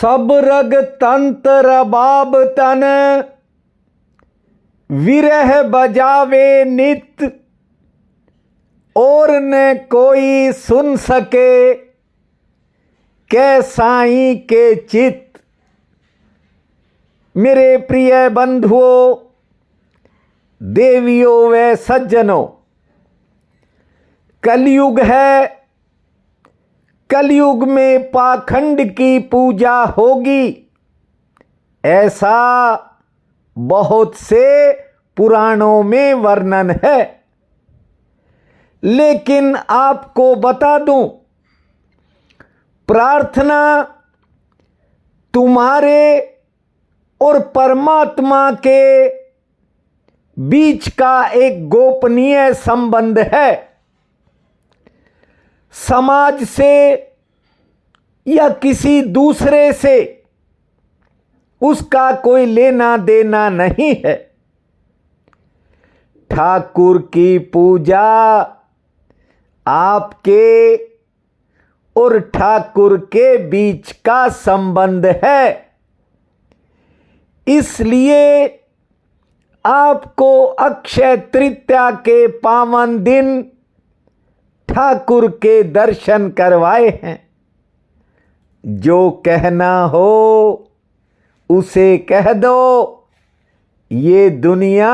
सब रग तंत्र रबाब तन, विरह बजावे नित, और न कोई सुन सके कै साईं के चित। मेरे प्रिय बंधुओं, देवियों व सज्जनों, कलयुग है। कलयुग में पाखंड की पूजा होगी, ऐसा बहुत से पुराणों में वर्णन है। लेकिन आपको बता दूं, प्रार्थना तुम्हारे और परमात्मा के बीच का एक गोपनीय संबंध है। समाज से या किसी दूसरे से उसका कोई लेना देना नहीं है। ठाकुर की पूजा आपके और ठाकुर के बीच का संबंध है। इसलिए आपको अक्षय तृतीया के पावन दिन ठाकुर के दर्शन करवाए हैं। जो कहना हो उसे कह दो, ये दुनिया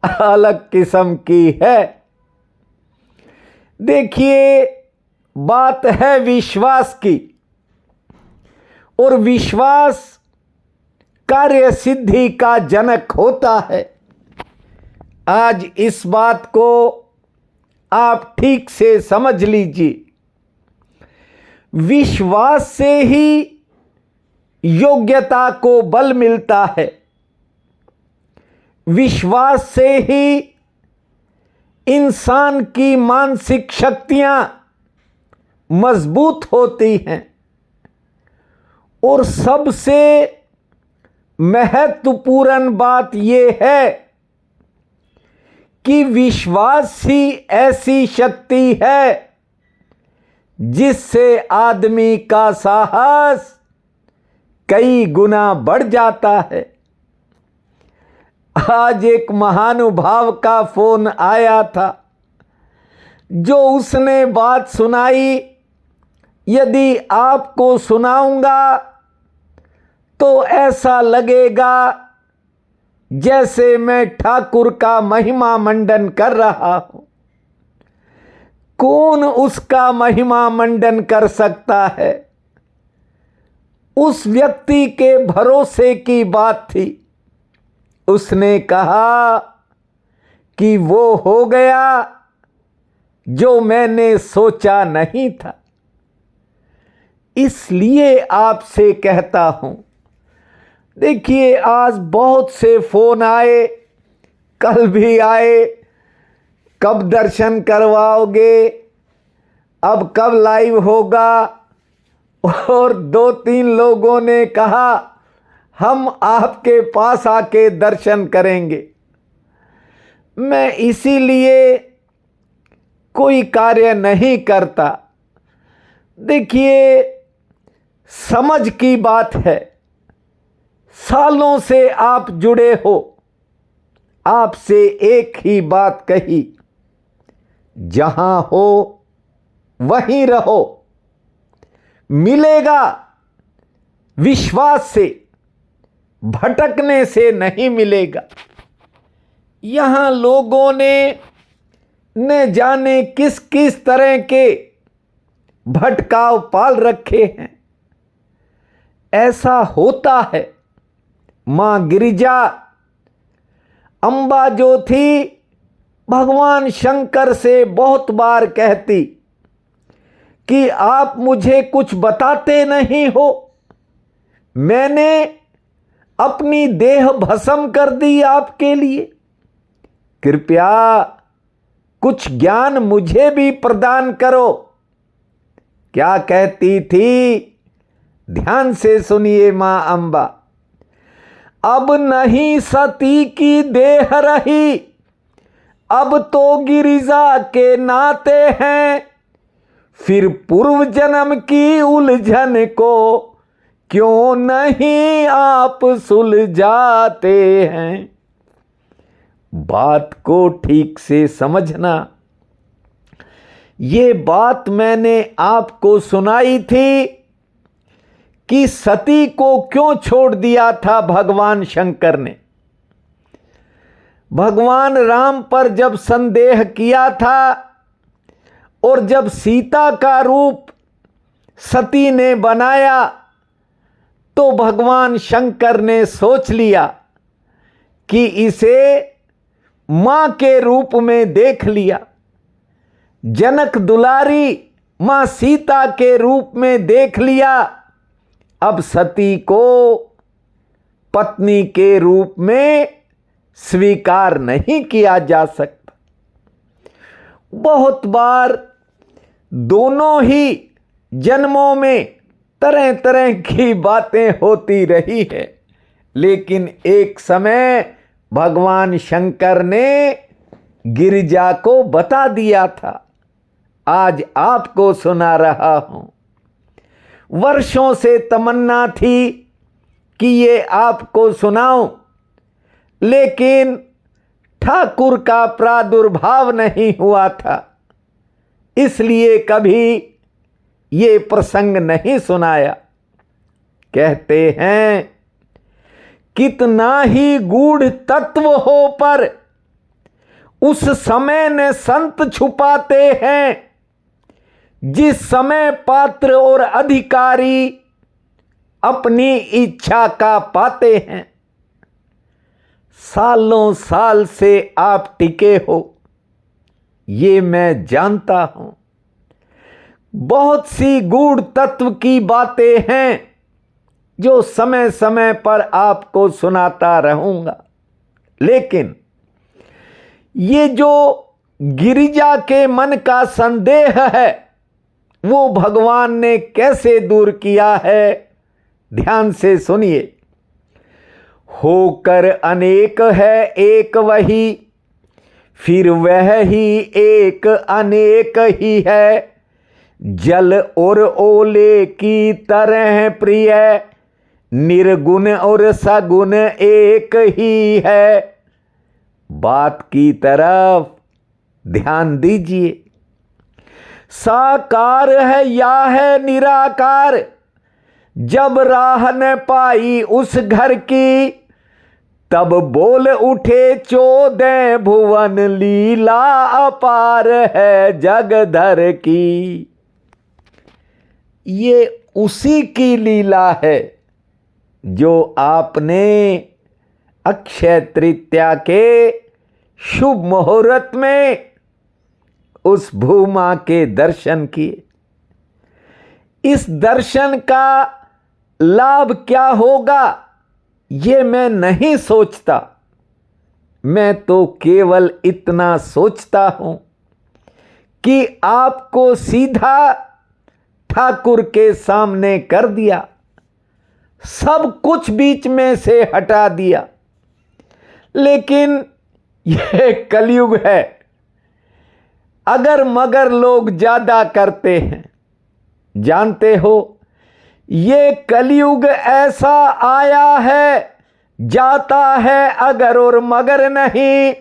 अलग किस्म की है। देखिए, बात है विश्वास की, और विश्वास कार्य सिद्धि का जनक होता है। आज इस बात को आप ठीक से समझ लीजिए। विश्वास से ही योग्यता को बल मिलता है। विश्वास से ही इंसान की मानसिक शक्तियां मजबूत होती हैं। और सबसे महत्वपूर्ण बात यह है कि विश्वास ही ऐसी शक्ति है जिससे आदमी का साहस कई गुना बढ़ जाता है। आज एक महानुभाव का फोन आया था, जो उसने बात सुनाई, यदि आपको सुनाऊंगा तो ऐसा लगेगा जैसे मैं ठाकुर का महिमा मंडन कर रहा हूं। कौन उसका महिमा मंडन कर सकता है? उस व्यक्ति के भरोसे की बात थी। उसने कहा कि वो हो गया जो मैंने सोचा नहीं था। इसलिए आपसे कहता हूं, देखिए, आज बहुत से फोन आए, कल भी आए, कब दर्शन करवाओगे, अब कब लाइव होगा। और 2-3 लोगों ने कहा हम आपके पास आके दर्शन करेंगे। मैं इसीलिए कोई कार्य नहीं करता। देखिए, समझ की बात है। सालों से आप जुड़े हो, आपसे एक ही बात कही, जहां हो वहीं रहो। मिलेगा विश्वास से, भटकने से नहीं मिलेगा। यहां लोगों ने न जाने किस किस तरह के भटकाव पाल रखे हैं। ऐसा होता है। मां गिरिजा, अंबा जो थी, भगवान शंकर से बहुत बार कहती कि आप मुझे कुछ बताते नहीं हो। मैंने अपनी देह भस्म कर दी आपके लिए। कृपया कुछ ज्ञान मुझे भी प्रदान करो। क्या कहती थी? ध्यान से सुनिए मां अंबा। अब नहीं सती की देह रही, अब तो गिरिजा के नाते हैं। फिर पूर्व जन्म की उलझन को क्यों नहीं आप सुलझाते हैं। बात को ठीक से समझना। ये बात मैंने आपको सुनाई थी कि सती को क्यों छोड़ दिया था भगवान शंकर ने। भगवान राम पर जब संदेह किया था और जब सीता का रूप सती ने बनाया तो भगवान शंकर ने सोच लिया कि इसे मां के रूप में देख लिया। जनक दुलारी मां सीता के रूप में देख लिया। अब सती को पत्नी के रूप में स्वीकार नहीं किया जा सकता। बहुत बार दोनों ही जन्मों में तरह तरह की बातें होती रही है, लेकिन एक समय भगवान शंकर ने गिरिजा को बता दिया था। आज आपको सुना रहा हूं। वर्षों से तमन्ना थी कि ये आपको सुनाऊं, लेकिन ठाकुर का प्रादुर्भाव नहीं हुआ था, इसलिए कभी ये प्रसंग नहीं सुनाया। कहते हैं कितना ही गूढ़ तत्व हो पर उस समय ने संत छुपाते हैं, जिस समय पात्र और अधिकारी अपनी इच्छा का पाते हैं। सालों साल से आप टिके हो, ये मैं जानता हूं। बहुत सी गूढ़ तत्व की बातें हैं जो समय समय पर आपको सुनाता रहूंगा, लेकिन ये जो गिरिजा के मन का संदेह है वो भगवान ने कैसे दूर किया है, ध्यान से सुनिए। होकर अनेक है एक वही, फिर वह ही एक अनेक ही है। जल और ओले की तरह प्रिय, निर्गुण और सगुण एक ही है। बात की तरफ ध्यान दीजिए। साकार है या है निराकार, जब राह न पाई उस घर की, तब बोल उठे 14 भुवन, लीला अपार है जगधर की। ये उसी की लीला है जो आपने अक्षय तृतीया के शुभ मुहूर्त में उस भूमा के दर्शन किए। इस दर्शन का लाभ क्या होगा ये मैं नहीं सोचता, मैं तो केवल इतना सोचता हूं कि आपको सीधा ठाकुर के सामने कर दिया, सब कुछ बीच में से हटा दिया। लेकिन यह कलयुग है, अगर मगर लोग ज्यादा करते हैं। जानते हो, ये कलयुग ऐसा आया है, जाता है अगर और मगर नहीं।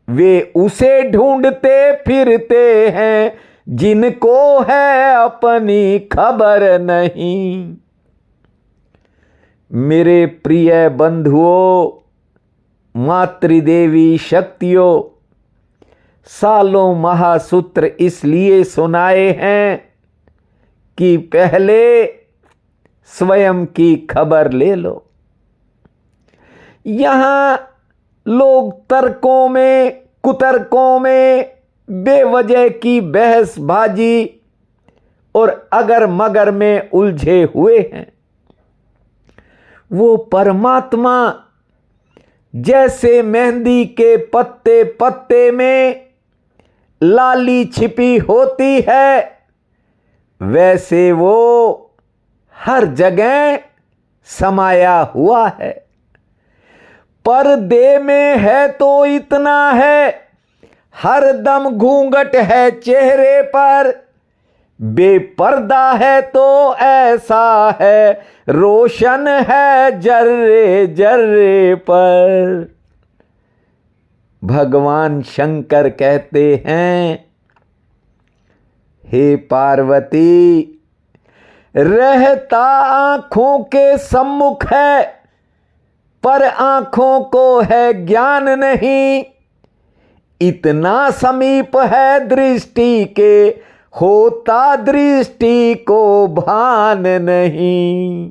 वे उसे ढूंढते फिरते हैं जिनको है अपनी खबर नहीं। मेरे प्रिय बंधुओं, मातृदेवी शक्तियों, सालों महासूत्र इसलिए सुनाए हैं कि पहले स्वयं की खबर ले लो। यहां लोग तर्कों में, कुतर्कों में बेवजह की बहसबाजी और अगर मगर में उलझे हुए हैं। वो परमात्मा जैसे मेहंदी के पत्ते पत्ते में लाली छिपी होती है, वैसे वो हर जगह समाया हुआ है। पर्दे में है तो इतना है, हर दम घूंघट है चेहरे पर, बेपर्दा है तो ऐसा है, रोशन है जर्रे जर्रे पर। भगवान शंकर कहते हैं, हे पार्वती, रहता आंखों के सम्मुख है, पर आंखों को है ज्ञान नहीं। इतना समीप है दृष्टि के, होता दृष्टि को भान नहीं।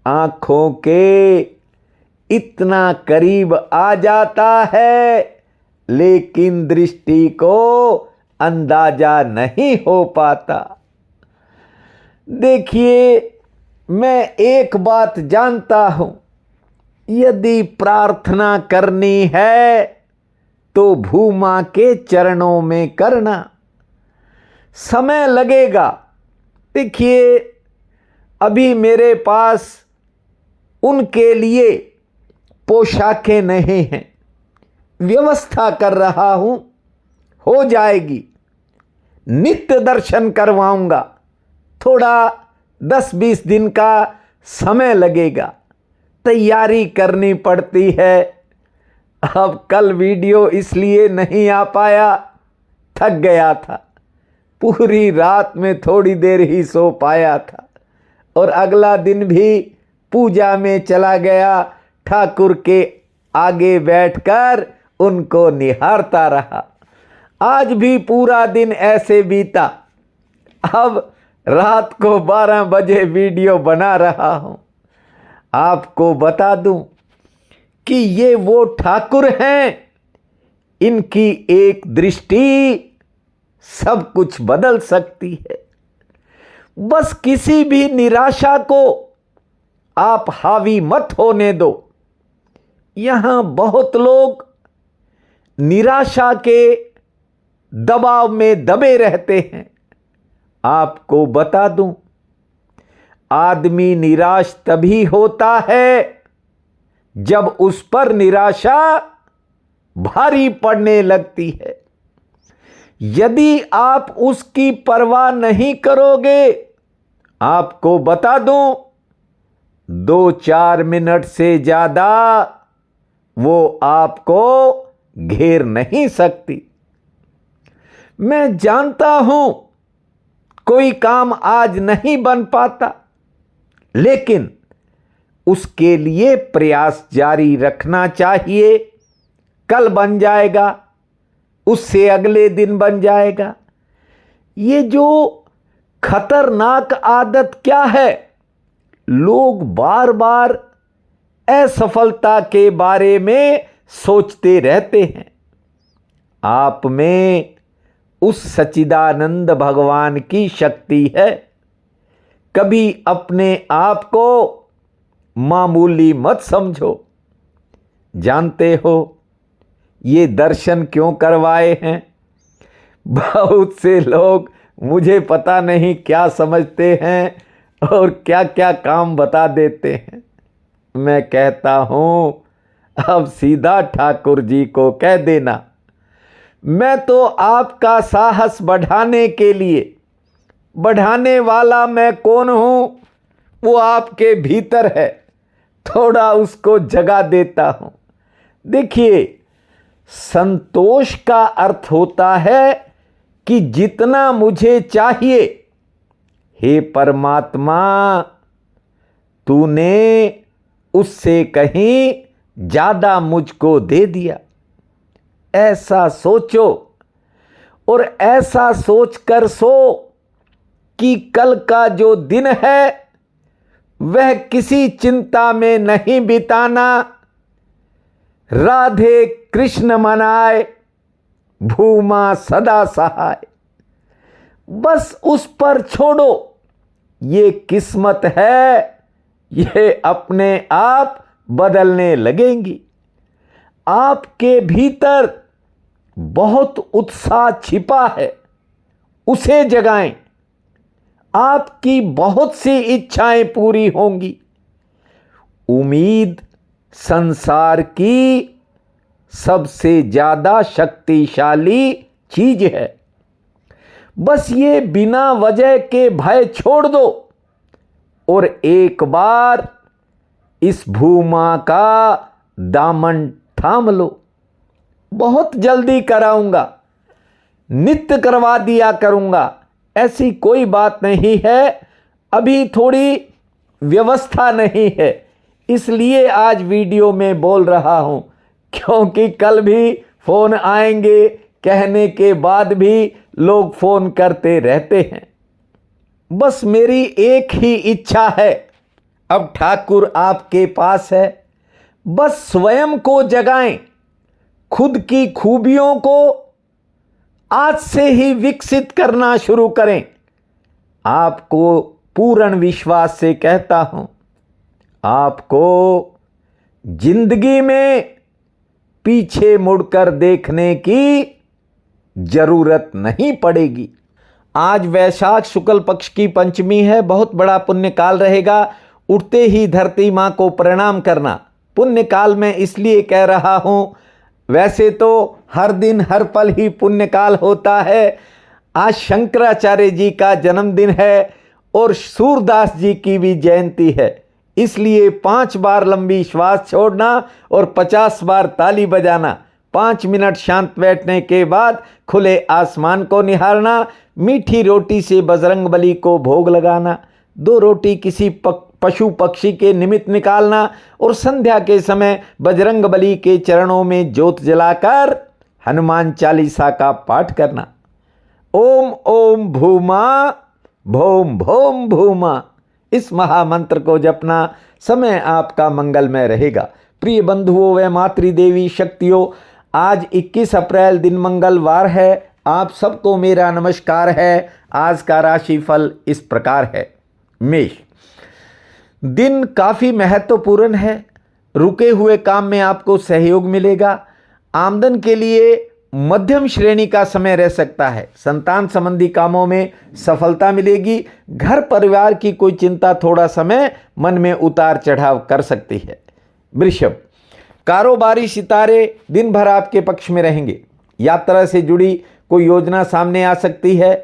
आंखों के इतना करीब आ जाता है, लेकिन दृष्टि को अंदाजा नहीं हो पाता। देखिए, मैं एक बात जानता हूं, यदि प्रार्थना करनी है तो भूमा के चरणों में करना। समय लगेगा। देखिए, अभी मेरे पास उनके लिए पोशाकें नहीं हैं, व्यवस्था कर रहा हूं, हो जाएगी। नित्य दर्शन करवाऊंगा, थोड़ा 10-20 दिन का समय लगेगा, तैयारी करनी पड़ती है। अब कल वीडियो इसलिए नहीं आ पाया, थक गया था, पूरी रात में थोड़ी देर ही सो पाया था, और अगला दिन भी पूजा में चला गया, ठाकुर के आगे बैठकर उनको निहारता रहा। आज भी पूरा दिन ऐसे बीता। अब रात को 12 बजे वीडियो बना रहा हूं। आपको बता दूं कि ये वो ठाकुर हैं, इनकी एक दृष्टि सब कुछ बदल सकती है। बस किसी भी निराशा को आप हावी मत होने दो। यहां बहुत लोग निराशा के दबाव में दबे रहते हैं। आपको बता दूं, आदमी निराश तभी होता है जब उस पर निराशा भारी पड़ने लगती है। यदि आप उसकी परवाह नहीं करोगे, आपको बता दूं, 2-4 मिनट से ज्यादा वो आपको घेर नहीं सकती। मैं जानता हूं कोई काम आज नहीं बन पाता, लेकिन उसके लिए प्रयास जारी रखना चाहिए। कल बन जाएगा, उससे अगले दिन बन जाएगा। ये जो खतरनाक आदत क्या है, लोग बार बार असफलता के बारे में सोचते रहते हैं। आप में उस सच्चिदानंद भगवान की शक्ति है। कभी अपने आप को मामूली मत समझो। जानते हो ये दर्शन क्यों करवाए हैं? बहुत से लोग मुझे पता नहीं क्या समझते हैं और क्या क्या काम बता देते हैं। मैं कहता हूं, अब सीधा ठाकुर जी को कह देना, मैं तो आपका साहस बढ़ाने के लिए, बढ़ाने वाला मैं कौन हूं, वो आपके भीतर है, थोड़ा उसको जगा देता हूं। देखिए, संतोष का अर्थ होता है कि जितना मुझे चाहिए, हे परमात्मा, तूने उससे कहीं ज्यादा मुझको दे दिया। ऐसा सोचो और ऐसा सोचकर सो कि कल का जो दिन है वह किसी चिंता में नहीं बिताना। राधे कृष्ण मनाए, भूमा सदा सहाय। बस उस पर छोड़ो, ये किस्मत है, ये अपने आप बदलने लगेंगी। आपके भीतर बहुत उत्साह छिपा है, उसे जगाएं। आपकी बहुत सी इच्छाएं पूरी होंगी। उम्मीद संसार की सबसे ज्यादा शक्तिशाली चीज है। बस ये बिना वजह के भय छोड़ दो और एक बार इस भूमा का दामन थाम लो। बहुत जल्दी कराऊंगा, नित्य करवा दिया करूंगा, ऐसी कोई बात नहीं है। अभी थोड़ी व्यवस्था नहीं है, इसलिए आज वीडियो में बोल रहा हूं, क्योंकि कल भी फोन आएंगे, कहने के बाद भी लोग फोन करते रहते हैं। बस मेरी एक ही इच्छा है, अब ठाकुर आपके पास है। बस स्वयं को जगाएं, खुद की खूबियों को आज से ही विकसित करना शुरू करें। आपको पूर्ण विश्वास से कहता हूं, आपको जिंदगी में पीछे मुड़कर देखने की जरूरत नहीं पड़ेगी। आज वैशाख शुक्ल पक्ष की पंचमी है, बहुत बड़ा पुण्य काल रहेगा। उठते ही धरती मां को प्रणाम करना। पुण्य काल में इसलिए कह रहा हूं, वैसे तो हर दिन हर पल ही पुण्य काल होता है। आज शंकराचार्य जी का जन्मदिन है और सूरदास जी की भी जयंती है, इसलिए 5 बार लंबी श्वास छोड़ना और 50 बार ताली बजाना। 5 मिनट शांत बैठने के बाद खुले आसमान को निहारना। मीठी रोटी से बजरंगबली को भोग लगाना। 2 रोटी किसी पशु पक्षी के निमित्त निकालना और संध्या के समय बजरंगबली के चरणों में ज्योत जलाकर हनुमान चालीसा का पाठ करना। ओम ओम भूमा भोम भोम भूमा, इस महामंत्र को जपना। समय आपका मंगलमय रहेगा। प्रिय बंधुओं व मातृदेवी शक्तियों, आज 21 अप्रैल दिन मंगलवार है। आप सबको मेरा नमस्कार है। आज का राशिफल इस प्रकार है। मेष, दिन काफ़ी महत्वपूर्ण है। रुके हुए काम में आपको सहयोग मिलेगा। आमदन के लिए मध्यम श्रेणी का समय रह सकता है। संतान संबंधी कामों में सफलता मिलेगी। घर परिवार की कोई चिंता थोड़ा समय मन में उतार चढ़ाव कर सकती है। वृषभ, कारोबारी सितारे दिन भर आपके पक्ष में रहेंगे। यात्रा से जुड़ी कोई योजना सामने आ सकती है।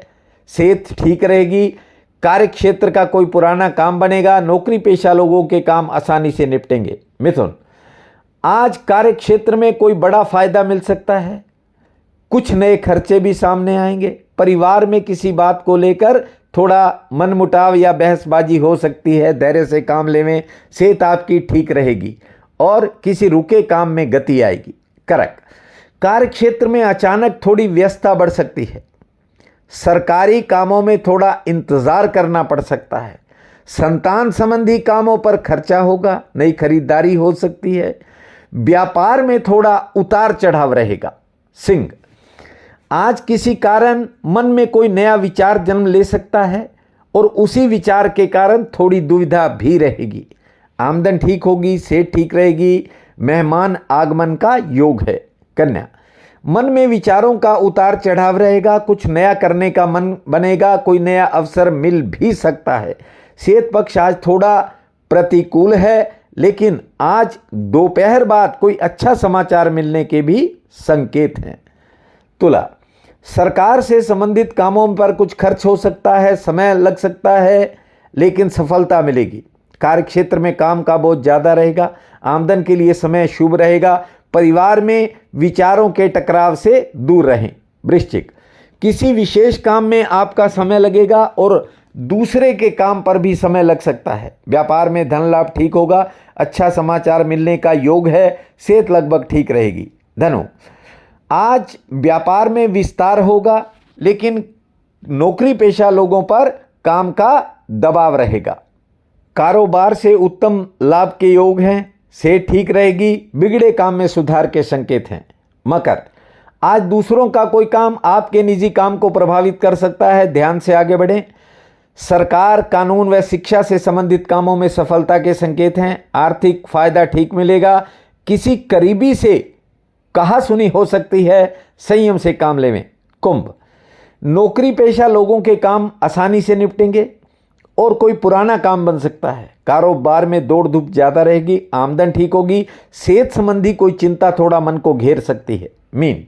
सेहत ठीक रहेगी। कार्य क्षेत्र का कोई पुराना काम बनेगा। नौकरी पेशा लोगों के काम आसानी से निपटेंगे। मिथुन, आज कार्य क्षेत्र में कोई बड़ा फायदा मिल सकता है। कुछ नए खर्चे भी सामने आएंगे। परिवार में किसी बात को लेकर थोड़ा मनमुटाव या बहसबाजी हो सकती है। धैर्य से काम लेवें। सेहत आपकी ठीक रहेगी और किसी रुके काम में गति आएगी। करक, कार्य क्षेत्र में अचानक थोड़ी व्यस्तता बढ़ सकती है। सरकारी कामों में थोड़ा इंतजार करना पड़ सकता है। संतान संबंधी कामों पर खर्चा होगा। नई खरीदारी हो सकती है। व्यापार में थोड़ा उतार चढ़ाव रहेगा। सिंह, आज किसी कारण मन में कोई नया विचार जन्म ले सकता है और उसी विचार के कारण थोड़ी दुविधा भी रहेगी। आमदन ठीक होगी। सेहत ठीक रहेगी। मेहमान आगमन का योग है। कन्या, मन में विचारों का उतार चढ़ाव रहेगा। कुछ नया करने का मन बनेगा। कोई नया अवसर मिल भी सकता है। सेहत पक्ष आज थोड़ा प्रतिकूल है, लेकिन आज दोपहर बाद कोई अच्छा समाचार मिलने के भी संकेत हैं। तुला, सरकार से संबंधित कामों पर कुछ खर्च हो सकता है। समय लग सकता है, लेकिन सफलता मिलेगी। कार्य क्षेत्र में काम का बोझ ज़्यादा रहेगा। आमदन के लिए समय शुभ रहेगा। परिवार में विचारों के टकराव से दूर रहें। वृश्चिक, किसी विशेष काम में आपका समय लगेगा और दूसरे के काम पर भी समय लग सकता है। व्यापार में धन लाभ ठीक होगा। अच्छा समाचार मिलने का योग है। सेहत लगभग ठीक रहेगी। धनु, आज व्यापार में विस्तार होगा, लेकिन नौकरी पेशा लोगों पर काम का दबाव रहेगा। कारोबार से उत्तम लाभ के योग हैं। सेहत ठीक रहेगी। बिगड़े काम में सुधार के संकेत हैं। मकर, आज दूसरों का कोई काम आपके निजी काम को प्रभावित कर सकता है। ध्यान से आगे बढ़ें। सरकार, कानून व शिक्षा से संबंधित कामों में सफलता के संकेत हैं। आर्थिक फायदा ठीक मिलेगा। किसी करीबी से कहा सुनी हो सकती है। संयम से काम लेवें। कुंभ, नौकरी पेशा लोगों के काम आसानी से निपटेंगे और कोई पुराना काम बन सकता है। कारोबार में दौड़ धूप ज़्यादा रहेगी। आमदन ठीक होगी। सेहत संबंधी कोई चिंता थोड़ा मन को घेर सकती है। मीन,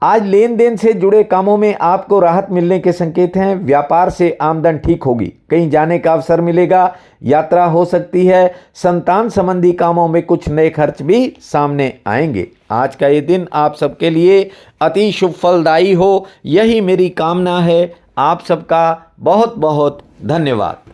आज लेन देन से जुड़े कामों में आपको राहत मिलने के संकेत हैं। व्यापार से आमदन ठीक होगी, कहीं जाने का अवसर मिलेगा, यात्रा हो सकती है। संतान संबंधी कामों में कुछ नए खर्च भी सामने आएंगे। आज का ये दिन आप सबके लिए अति शुभ फलदायी हो, यही मेरी कामना है। आप सबका बहुत बहुत धन्यवाद।